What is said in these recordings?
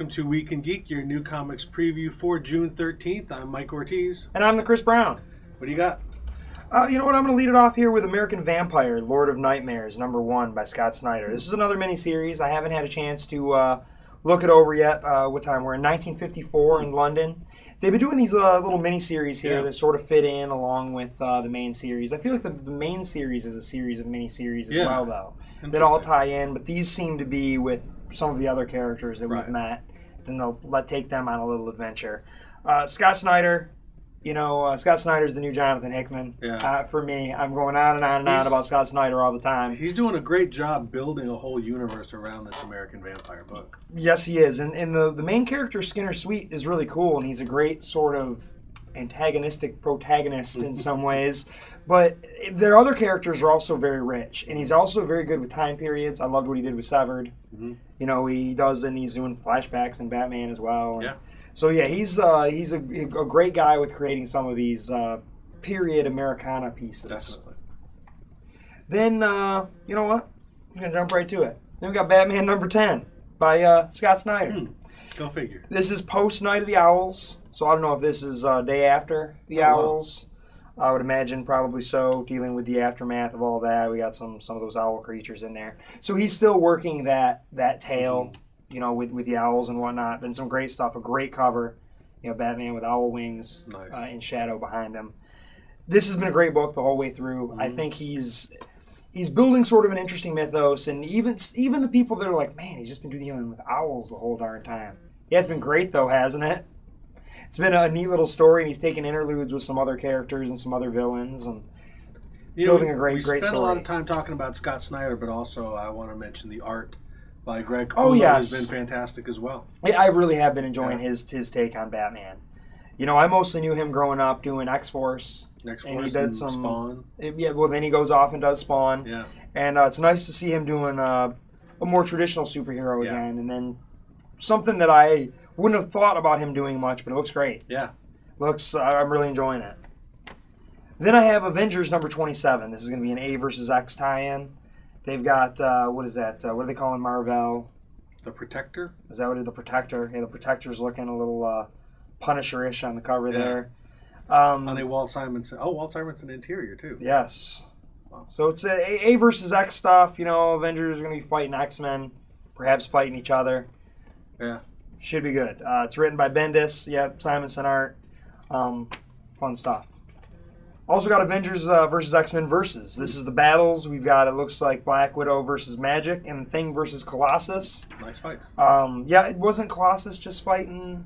Welcome to Week in Geek, your new comics preview for June 13th. I'm Mike Ortiz. And I'm the Chris Brown. What do you got? You know what? I'm going to lead it off here with American Vampire, Lord of Nightmares, #1 by Scott Snyder. This is another miniseries. I haven't had a chance to look it over yet. What time? We're in 1954 in London. They've been doing these little miniseries here that sort of fit in along with the main series. I feel like the main series is a series of miniseries as well, though, that all tie in. But these seem to be with some of the other characters that we've met. Then they'll take them on a little adventure. Scott Snyder, Scott Snyder's the new Jonathan Hickman. For me, I'm going on and on and on about Scott Snyder all the time. He's doing a great job building a whole universe around this American Vampire book. Yes, he is. And the main character, Skinner Sweet, is really cool, and he's a great sort of antagonistic protagonist in some ways. But their other characters are also very rich, and he's also very good with time periods. I loved what he did with Severed. He does, and he's doing flashbacks in Batman as well. And so he's a great guy with creating some of these period Americana pieces. Definitely. Then you know what? I'm gonna jump right to it. Then we got Batman #10 by Scott Snyder. Go figure. This is post Night of the Owls, so I don't know if this is day after the Owls. Wow. I would imagine probably so, dealing with the aftermath of all that. We got some of those owl creatures in there. So he's still working that tale, with the owls and whatnot. Been some great stuff, a great cover. Batman with owl wings in shadow behind him. This has been a great book the whole way through. I think he's building sort of an interesting mythos, and even the people that are like, man, he's just been dealing with owls the whole darn time. Yeah, it's been great though, hasn't it? It's been a neat little story, and he's taken interludes with some other characters and some other villains, and building a great story. We spent a lot of time talking about Scott Snyder, but also I want to mention the art by Greg Capullo. Oh, yes. Has been fantastic as well. I really have been enjoying his take on Batman. I mostly knew him growing up doing X-Force. And he did some Spawn. Then he goes off and does Spawn. Yeah. And it's nice to see him doing a more traditional superhero again, and then something that I wouldn't have thought about him doing much, but it looks great. Yeah. I'm really enjoying it. Then I have Avengers #27. This is going to be an A versus X tie-in. They've got, what is that? What do they call in Marvel? The Protector? Is that what it is? The Protector? Yeah, the Protector's looking a little Punisher-ish on the cover there. On a Walt Simonson. Oh, Walt Simonson interior, too. Yes. Wow. So it's A versus X stuff. Avengers are going to be fighting X-Men, perhaps fighting each other. Yeah. Should be good. It's written by Bendis. Yep, Simonson art. Fun stuff. Also got Avengers versus X-Men versus. This is the battles. We've got, it looks like Black Widow versus Magic and Thing versus Colossus. Nice fights. It wasn't Colossus just fighting.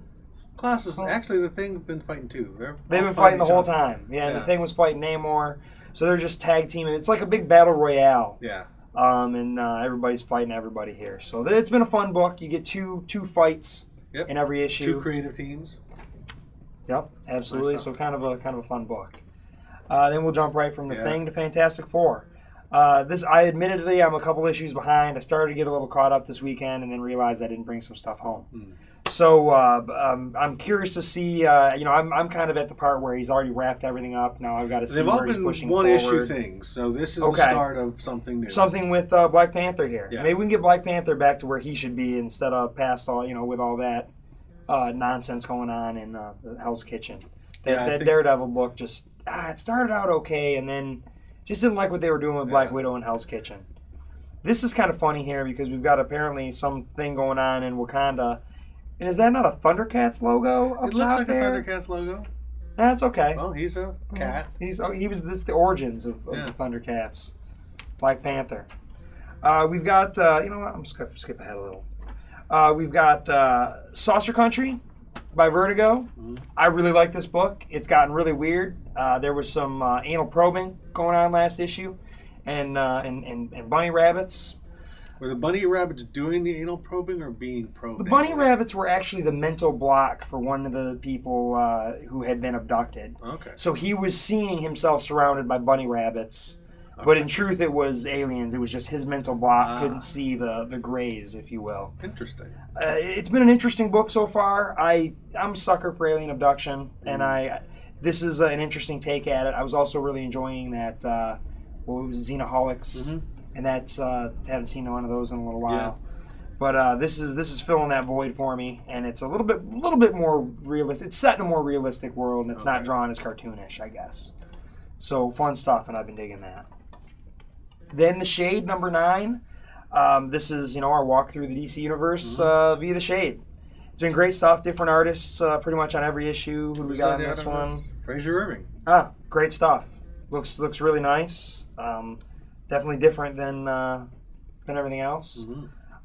Colossus, actually the Thing's been fighting too. They've been fighting the whole time. Yeah, the Thing was fighting Namor. So they're just tag teaming. It's like a big battle royale. Yeah. And everybody's fighting everybody here. So it's been a fun book. You get two fights in every issue. 2 creative teams. Yep, absolutely. So kind of a fun book. Then we'll jump right from the Thing to Fantastic Four. Admittedly, I'm a couple issues behind. I started to get a little caught up this weekend, and then realized I didn't bring some stuff home. So I'm curious to see. I'm kind of at the part where he's already wrapped everything up. Now I've got to see where he's pushing forward. They've all been one-issue things, so this is the start of something new. Something with Black Panther here. Yeah. Maybe we can get Black Panther back to where he should be instead of past all, with all that nonsense going on in Hell's Kitchen. That Daredevil book just it started out okay, and then just didn't like what they were doing with Black Widow and Hell's Kitchen. This is kind of funny here because we've got apparently something going on in Wakanda. And is that not a Thundercats logo up It looks like there? a Thundercats logo. That's okay. Well, he's a cat. This is the origins of the Thundercats. Black Panther. We've got, you know what? I'm just going to skip ahead a little. We've got Saucer Country by Vertigo. I really like this book. It's gotten really weird. There was some anal probing going on last issue, and bunny rabbits. Were the bunny rabbits doing the anal probing or being probed? The bunny rabbits were actually the mental block for one of the people who had been abducted. Okay. So he was seeing himself surrounded by bunny rabbits, but in truth it was aliens. It was just his mental block couldn't see the grays, if you will. Interesting. It's been an interesting book so far. I'm a sucker for alien abduction, and this is an interesting take at it. I was also really enjoying that Xenoholics. And that's haven't seen one of those in a little while. But this is filling that void for me, and it's a little bit more realistic. It's set in a more realistic world, and it's not drawn as cartoonish, I guess. So fun stuff, and I've been digging that. Then The Shade, number 9. This is our walk through the DC universe via The Shade. It's been great stuff. Different artists, pretty much on every issue. Who do we got on this one? Fraser Irving. Great stuff. Looks really nice. Definitely different than everything else.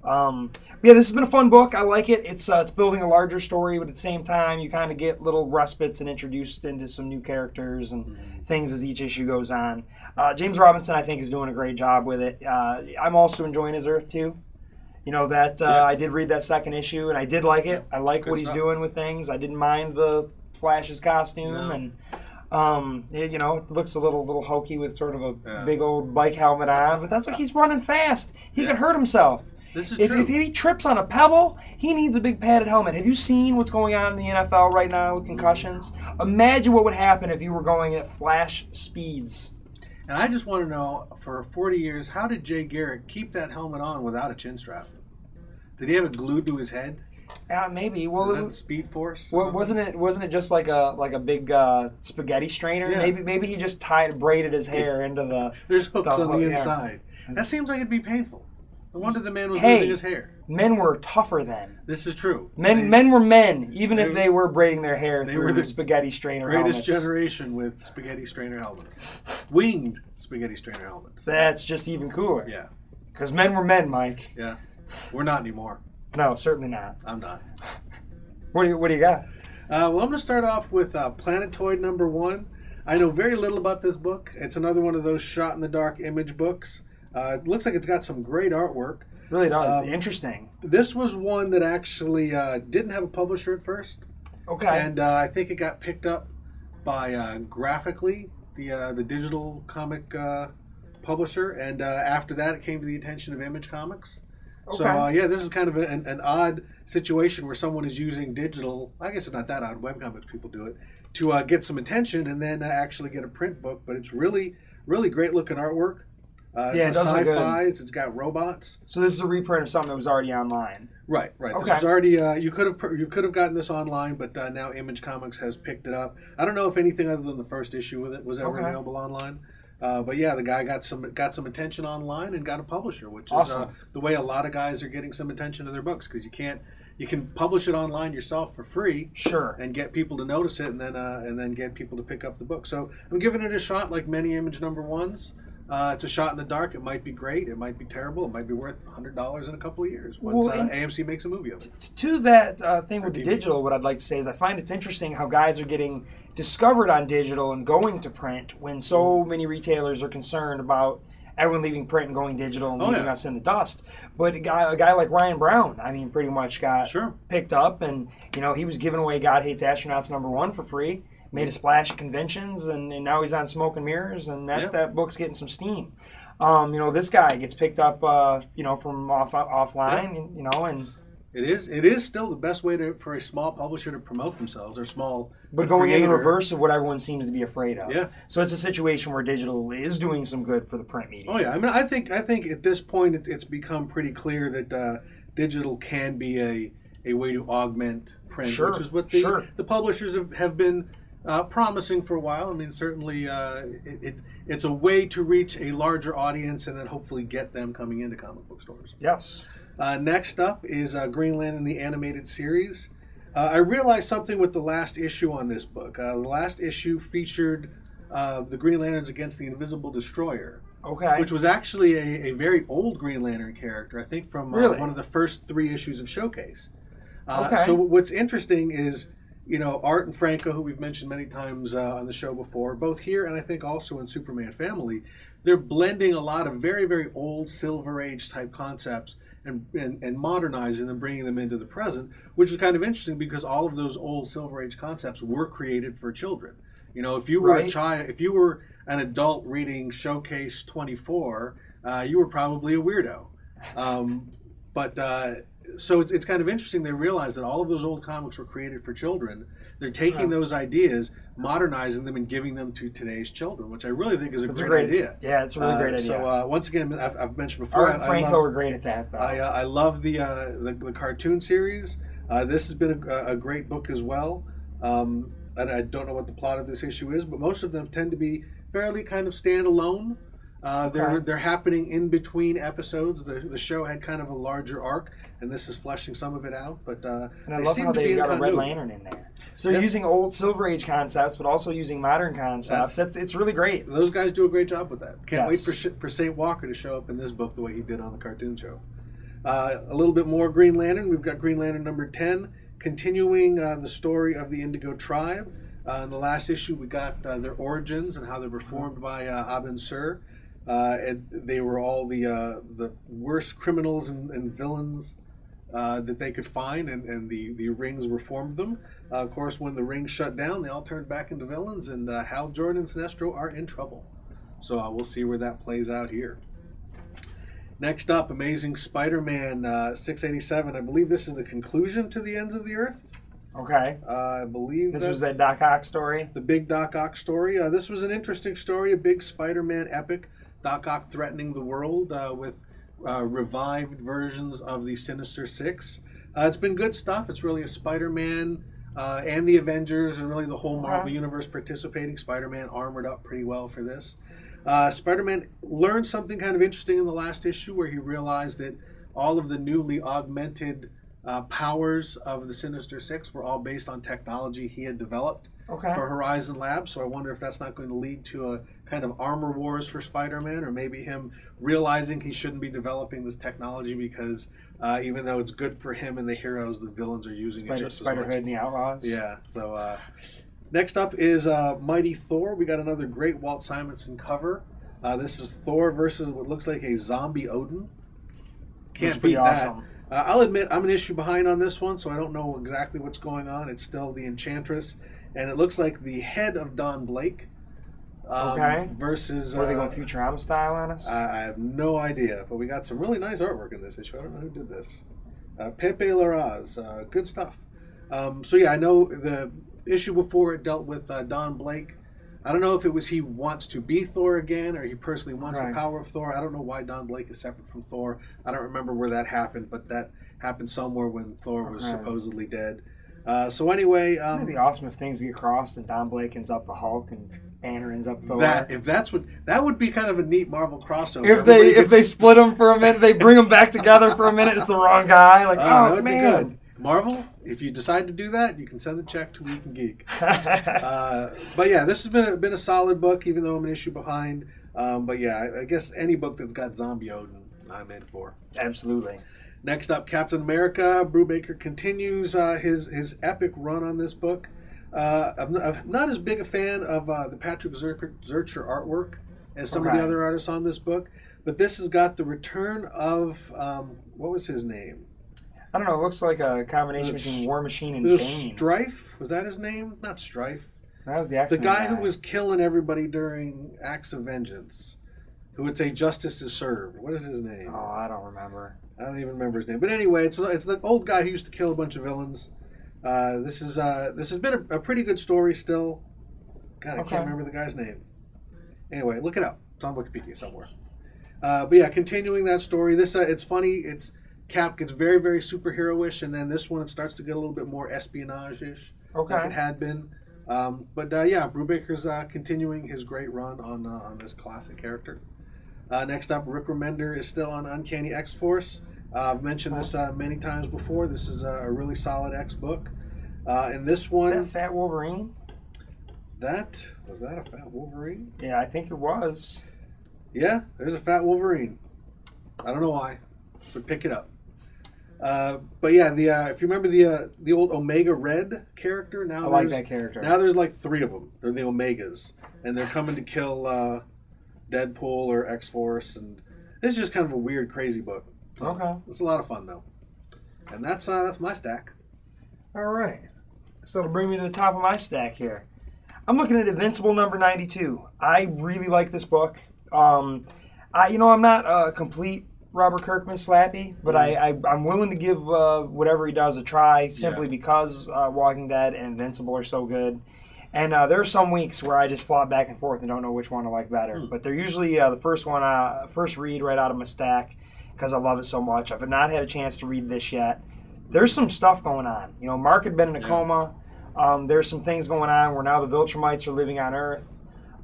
Yeah, this has been a fun book. I like it. It's building a larger story, but at the same time, you kind of get little respites and introduced into some new characters and things as each issue goes on. James Robinson, I think, is doing a great job with it. I'm also enjoying his Earth, too. I did read that second issue, and I did like it. I like what he's doing with things. I didn't mind the Flash's costume, and it looks a little hokey with sort of a big old bike helmet on, but that's what he's running fast. He could hurt himself. This is true. If he trips on a pebble, he needs a big padded helmet. Have you seen what's going on in the NFL right now with concussions? Imagine what would happen if you were going at Flash speeds. And I just want to know, for 40 years, how did Jay Garrick keep that helmet on without a chin strap? Did he have it glued to his head? Maybe. Well, was that Speed Force? Wasn't it just like a big spaghetti strainer? Yeah. Maybe he just braided his hair into the. There's hooks on the inside. That seems like it'd be painful. No wonder the man was losing his hair. Men were tougher then. This is true. Men were men, even if they were braiding their hair through the spaghetti strainer greatest helmets. generation with spaghetti strainer helmets. Winged spaghetti strainer helmets. That's just even cooler. Yeah. Because men were men, Mike. Yeah. We're not anymore. No, certainly not. I'm not. What do you got? Well, I'm going to start off with Planetoid number 1. I know very little about this book. It's another one of those shot-in-the-dark image books. It looks like it's got some great artwork. Really does. Interesting. This was one that actually didn't have a publisher at first. Okay. And I think it got picked up by Graphically, the digital comic publisher. And after that, it came to the attention of Image Comics. Okay. So, this is kind of an odd situation where someone is using digital, I guess it's not that odd, webcomics people do it, to get some attention and then actually get a print book. But it's really, really great looking artwork. It's sci-fi. It's got robots. So this is a reprint of something that was already online. Right. Okay. This was already. You could have gotten this online, but now Image Comics has picked it up. I don't know if anything other than the first issue with it was ever available online. But yeah, the guy got some attention online and got a publisher, which is the way a lot of guys are getting some attention to their books, because you can publish it online yourself for free, and get people to notice it, and then get people to pick up the book. So I'm giving it a shot, like many Image number 1s. It's a shot in the dark. It might be great. It might be terrible. It might be worth $100 in a couple of years once AMC makes a movie of it. To that thing with the digital, what I'd like to say is I find it's interesting how guys are getting discovered on digital and going to print when so many retailers are concerned about everyone leaving print and going digital and leaving us in the dust. But a guy like Ryan Brown, I mean, pretty much got picked up, and he was giving away God Hates Astronauts number 1 for free. Made a splash at conventions, and now he's on Smoke and Mirrors, and that book's getting some steam. This guy gets picked up, from offline, and it is still the best way for a small publisher to promote themselves, or small. But going in the reverse of what everyone seems to be afraid of. Yeah. So it's a situation where digital is doing some good for the print media. Oh yeah, I mean, I think at this point it's become pretty clear that digital can be a way to augment print, which is what the publishers have been promising for a while. I mean, certainly it's a way to reach a larger audience and then hopefully get them coming into comic book stores. Yes. Next up is Green Lantern, the animated series. I realized something with the last issue on this book. The last issue featured the Green Lanterns against the Invisible Destroyer. Okay. Which was actually a very old Green Lantern character, I think from one of the first 3 issues of Showcase. So what's interesting is, Art and Franco, who we've mentioned many times on the show before, both here and I think also in Superman Family, they're blending a lot of very, very old Silver Age type concepts and modernizing them, bringing them into the present, which is kind of interesting because all of those old Silver Age concepts were created for children. If you were a child, if you were an adult reading Showcase 24, you were probably a weirdo. But so it's kind of interesting. They realize that all of those old comics were created for children. They're taking those ideas, modernizing them, and giving them to today's children, which I really think is a great idea. Yeah, it's a really great idea. So once again, I've mentioned before, Art and Franco were great at that. Though. I love the cartoon series. This has been a great book as well. And I don't know what the plot of this issue is, but most of them tend to be fairly kind of standalone. They're happening in between episodes. The show had kind of a larger arc, and this is fleshing some of it out. But and I love how they've got a Red Lantern in there. So they're using old Silver Age concepts, but also using modern concepts. It's really great. Those guys do a great job with that. Can't wait for St. Walker to show up in this book the way he did on the cartoon show. A little bit more Green Lantern. We've got Green Lantern number 10, continuing the story of the Indigo Tribe. In the last issue, we got their origins and how they were formed by Abin Sur. And they were all the worst criminals and villains that they could find, and the rings reformed them. Of course, when the rings shut down, they all turned back into villains, and Hal Jordan and Sinestro are in trouble. So we'll see where that plays out here. Next up, Amazing Spider-Man 687. I believe this is the conclusion to the Ends of the Earth. Okay. I believe this was that Doc Ock story? The big Doc Ock story. This was an interesting story, a big Spider-Man epic. Doc Ock threatening the world with revived versions of the Sinister Six. It's been good stuff. It's really a Spider-Man and the Avengers and really the whole Marvel Universe participating. Spider-Man armored up pretty well for this. Spider-Man learned something kind of interesting in the last issue where he realized that all of the newly augmented powers of the Sinister Six were all based on technology he had developed for Horizon Labs. So I wonder if that's not going to lead to a kind of armor wars for Spider-Man, or maybe him realizing he shouldn't be developing this technology because even though it's good for him and the heroes, the villains are using it just as much. Spider-Hood and the Outlaws. Yeah. So next up is Mighty Thor. We got another great Walt Simonson cover. This is Thor versus what looks like a zombie Odin. Can't beat that. I'll admit I'm an issue behind on this one, so I don't know exactly what's going on. It's still the Enchantress, and it looks like the head of Don Blake. Versus... Are they going Futurama style on us? I have no idea, but we got some really nice artwork in this issue. I don't know who did this. Pepe Larraz. Good stuff. So yeah, I know the issue before it dealt with Don Blake. I don't know if it was he wants to be Thor again, or he personally wants the power of Thor. I don't know why Don Blake is separate from Thor. I don't remember where that happened, but that happened somewhere when Thor was supposedly dead. So anyway... It'd be awesome if things get crossed and Don Blake ends up the Hulk and Banner ends up Thor. That would be kind of a neat Marvel crossover. If they split them for a minute, they bring them back together for a minute, it's the wrong guy. Like, that would be good. Marvel, if you decide to do that, you can send the check to WeekNGeek. But yeah, this has been a solid book, even though I'm an issue behind. But yeah, I guess any book that's got Zombie Odin, I'm in for. Absolutely. Next up, Captain America. Brubaker continues his epic run on this book. I'm not as big a fan of the Patrick Zurcher artwork as some of the other artists on this book, but this has got the return of, what was his name? I don't know, it looks like a combination between War Machine and Bane. Strife? Was that his name? Not Strife. That was the X-Men guy who was killing everybody during Acts of Vengeance, who would say justice is served. What is his name? Oh, I don't remember. I don't even remember his name. But anyway, it's the old guy who used to kill a bunch of villains. This has been a pretty good story still. God, I can't remember the guy's name. Anyway, look it up. It's on Wikipedia somewhere. But yeah, continuing that story. This it's funny. It's Cap gets very, very superhero-ish, and then this one it starts to get a little bit more espionage-ish like it had been. But yeah, Brubaker's continuing his great run on this classic character. Next up, Rick Remender is still on Uncanny X-Force. I've mentioned this many times before. This is a really solid X book. In this one... Is that Fat Wolverine? Was that a Fat Wolverine? Yeah, I think it was. Yeah, there's a Fat Wolverine. I don't know why, but pick it up. But yeah, if you remember the old Omega Red character, I like that character. Now there's like 3 of them. They're the Omegas, and they're coming to kill Deadpool or X-Force, and it's just kind of a weird, crazy book. So it's a lot of fun though, and that's my stack. All right, so it'll bring me to the top of my stack here. I'm looking at Invincible number 92. I really like this book. I'm not a complete Robert Kirkman slappy, but I'm willing to give whatever he does a try simply because Walking Dead and Invincible are so good. And there are some weeks where I just flop back and forth and don't know which one I like better. But they're usually the first one, first read right out of my stack because I love it so much. I've not had a chance to read this yet. There's some stuff going on. You know, Mark had been in a coma. There's some things going on where now the Viltrumites are living on Earth.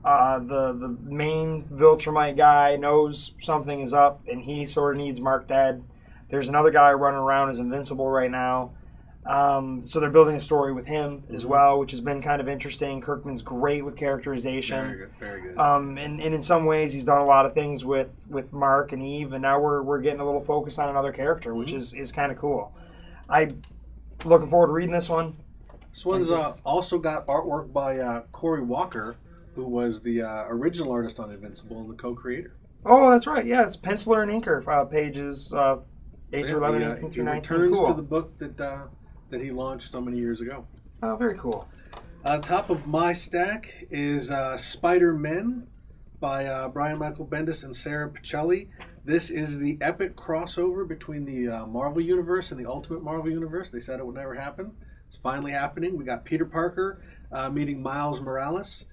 The main Viltrumite guy knows something is up, and he sort of needs Mark dead. There's another guy running around as Invincible right now. So they're building a story with him as well, which has been kind of interesting. Kirkman's great with characterization. Very good, very good. And in some ways, he's done a lot of things with Mark and Eve, and now we're getting a little focus on another character, which is kind of cool. I'm looking forward to reading this one. This one's also got artwork by Corey Walker, who was the original artist on Invincible and the co-creator. Oh, that's right. Yeah, it's penciler and inker pages 8 through 11, 18 through 19. He returns cool. to the book that he launched so many years ago. Oh, very cool. On top of my stack is Spider-Men by Brian Michael Bendis and Sarah Pichelli. This is the epic crossover between the Marvel Universe and the Ultimate Marvel Universe. They said it would never happen. It's finally happening. We got Peter Parker meeting Miles Morales.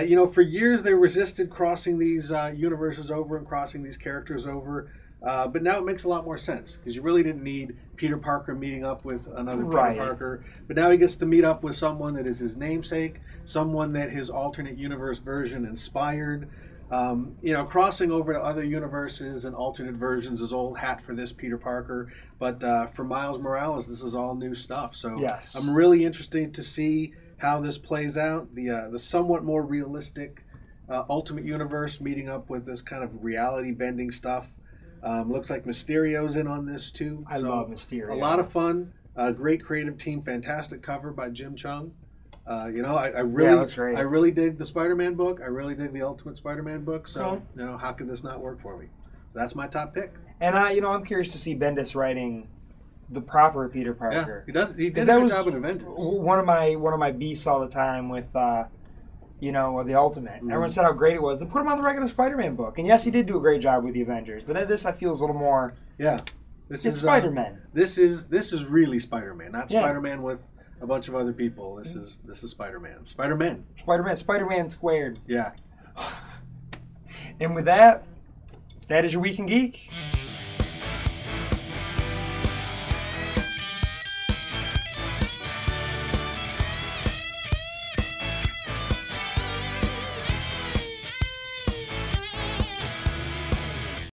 You know, for years they resisted crossing these universes over and crossing these characters over. But now it makes a lot more sense because you really didn't need Peter Parker meeting up with another Peter Parker. But now he gets to meet up with someone that is his namesake, someone that his alternate universe version inspired. You know, crossing over to other universes and alternate versions is old hat for this Peter Parker. But for Miles Morales, this is all new stuff. So yes. I'm really interested to see how this plays out. The somewhat more realistic Ultimate Universe meeting up with this kind of reality-bending stuff. Looks like Mysterio's in on this too. I love Mysterio. A lot of fun. Great creative team. Fantastic cover by Jim Chung. You know, I really dig the Spider-Man book. I really dig the Ultimate Spider-Man book. So you know, how could this not work for me? That's my top pick. And you know, I'm curious to see Bendis writing the proper Peter Parker. Yeah, he did a good job in Avengers. One of my beasts all the time with you know, the Ultimate. Everyone said how great it was. Then put him on the regular Spider-Man book. And yes, he did do a great job with the Avengers. But this I feel is a little more. Yeah, it's Spider-Man. This is really Spider-Man, not Spider-Man with a bunch of other people. This is Spider-Man. Spider-Man squared. Yeah. And with that is your Week in Geek.